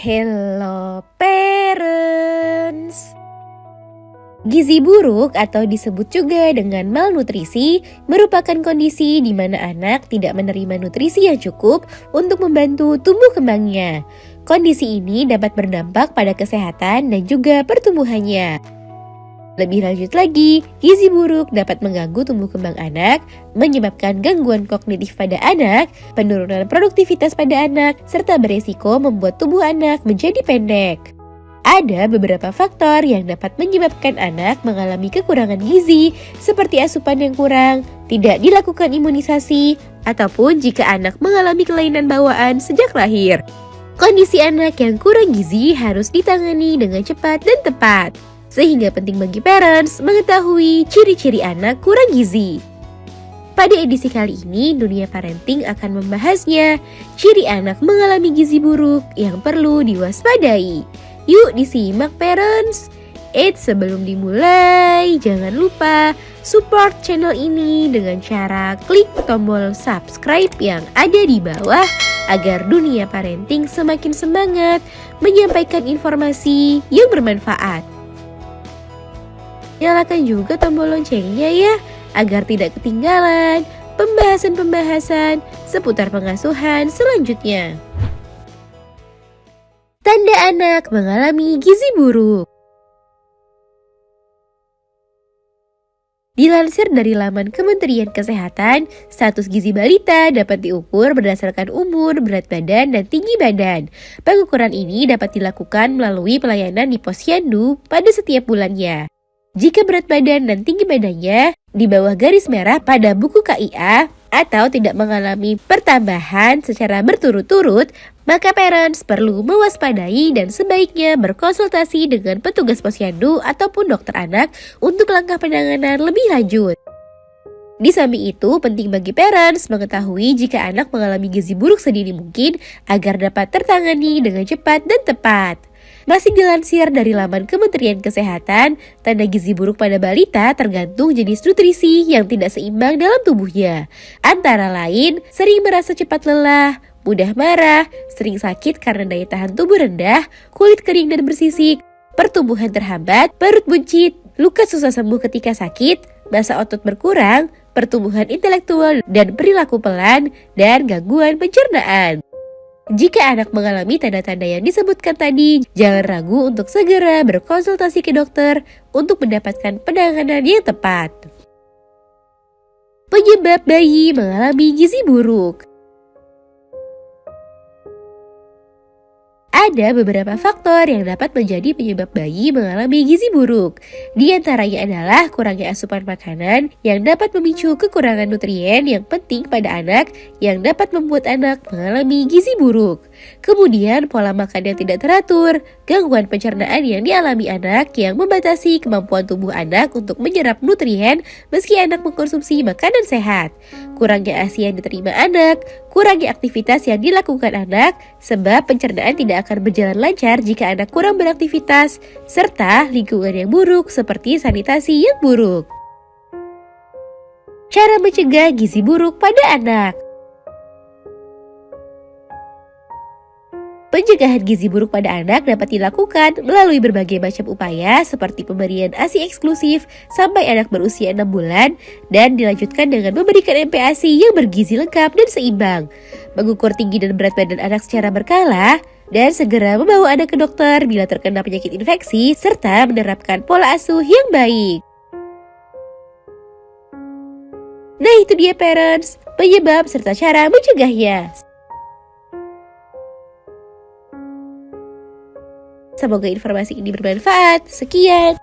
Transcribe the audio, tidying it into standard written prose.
Hello parents. Gizi buruk atau disebut juga dengan malnutrisi merupakan kondisi di mana anak tidak menerima nutrisi yang cukup untuk membantu tumbuh kembangnya. Kondisi ini dapat berdampak pada kesehatan dan juga pertumbuhannya. Lebih lanjut lagi, gizi buruk dapat mengganggu tumbuh kembang anak, menyebabkan gangguan kognitif pada anak, penurunan produktivitas pada anak, serta beresiko membuat tubuh anak menjadi pendek. Ada beberapa faktor yang dapat menyebabkan anak mengalami kekurangan gizi, seperti asupan yang kurang, tidak dilakukan imunisasi, ataupun jika anak mengalami kelainan bawaan sejak lahir. Kondisi anak yang kurang gizi harus ditangani dengan cepat dan tepat. Sehingga penting bagi parents mengetahui ciri-ciri anak kurang gizi. Pada edisi kali ini, Dunia Parenting akan membahasnya, ciri anak mengalami gizi buruk yang perlu diwaspadai. Yuk disimak parents! Sebelum dimulai, jangan lupa support channel ini dengan cara klik tombol subscribe yang ada di bawah agar Dunia Parenting semakin semangat menyampaikan informasi yang bermanfaat. Nyalakan juga tombol loncengnya ya, agar tidak ketinggalan pembahasan-pembahasan seputar pengasuhan selanjutnya. Tanda anak mengalami gizi buruk. Dilansir dari laman Kementerian Kesehatan, status gizi balita dapat diukur berdasarkan umur, berat badan, dan tinggi badan. Pengukuran ini dapat dilakukan melalui pelayanan di posyandu pada setiap bulannya. Jika berat badan dan tinggi badannya di bawah garis merah pada buku KIA atau tidak mengalami pertambahan secara berturut-turut, maka parents perlu mewaspadai dan sebaiknya berkonsultasi dengan petugas posyandu ataupun dokter anak untuk langkah penanganan lebih lanjut. Di samping itu, penting bagi parents mengetahui jika anak mengalami gizi buruk sedini mungkin agar dapat tertangani dengan cepat dan tepat. Masih dilansir dari laman Kementerian Kesehatan, tanda gizi buruk pada balita tergantung jenis nutrisi yang tidak seimbang dalam tubuhnya. Antara lain, sering merasa cepat lelah, mudah marah, sering sakit karena daya tahan tubuh rendah, kulit kering dan bersisik, pertumbuhan terhambat, perut buncit, luka susah sembuh ketika sakit, massa otot berkurang, pertumbuhan intelektual dan perilaku pelan, dan gangguan pencernaan. Jika anak mengalami tanda-tanda yang disebutkan tadi, jangan ragu untuk segera berkonsultasi ke dokter untuk mendapatkan penanganan yang tepat. Penyebab bayi mengalami gizi buruk. Ada beberapa faktor yang dapat menjadi penyebab bayi mengalami gizi buruk. Di antaranya adalah kurangnya asupan makanan yang dapat memicu kekurangan nutrien yang penting pada anak yang dapat membuat anak mengalami gizi buruk. Kemudian pola makan yang tidak teratur, gangguan pencernaan yang dialami anak yang membatasi kemampuan tubuh anak untuk menyerap nutrien meski anak mengkonsumsi makanan sehat. Kurangnya ASI yang diterima anak, kurangnya aktivitas yang dilakukan anak sebab pencernaan tidak akan berjalan lancar jika anak kurang beraktivitas, serta lingkungan yang buruk seperti sanitasi yang buruk. Cara mencegah gizi buruk pada anak. Pencegahan gizi buruk pada anak dapat dilakukan melalui berbagai macam upaya seperti pemberian ASI eksklusif sampai anak berusia 6 bulan dan dilanjutkan dengan memberikan MPASI yang bergizi lengkap dan seimbang, mengukur tinggi dan berat badan anak secara berkala, dan segera membawa anak ke dokter bila terkena penyakit infeksi serta menerapkan pola asuh yang baik. Nah itu dia parents, penyebab serta cara mencegahnya. Semoga informasi ini bermanfaat. Sekian.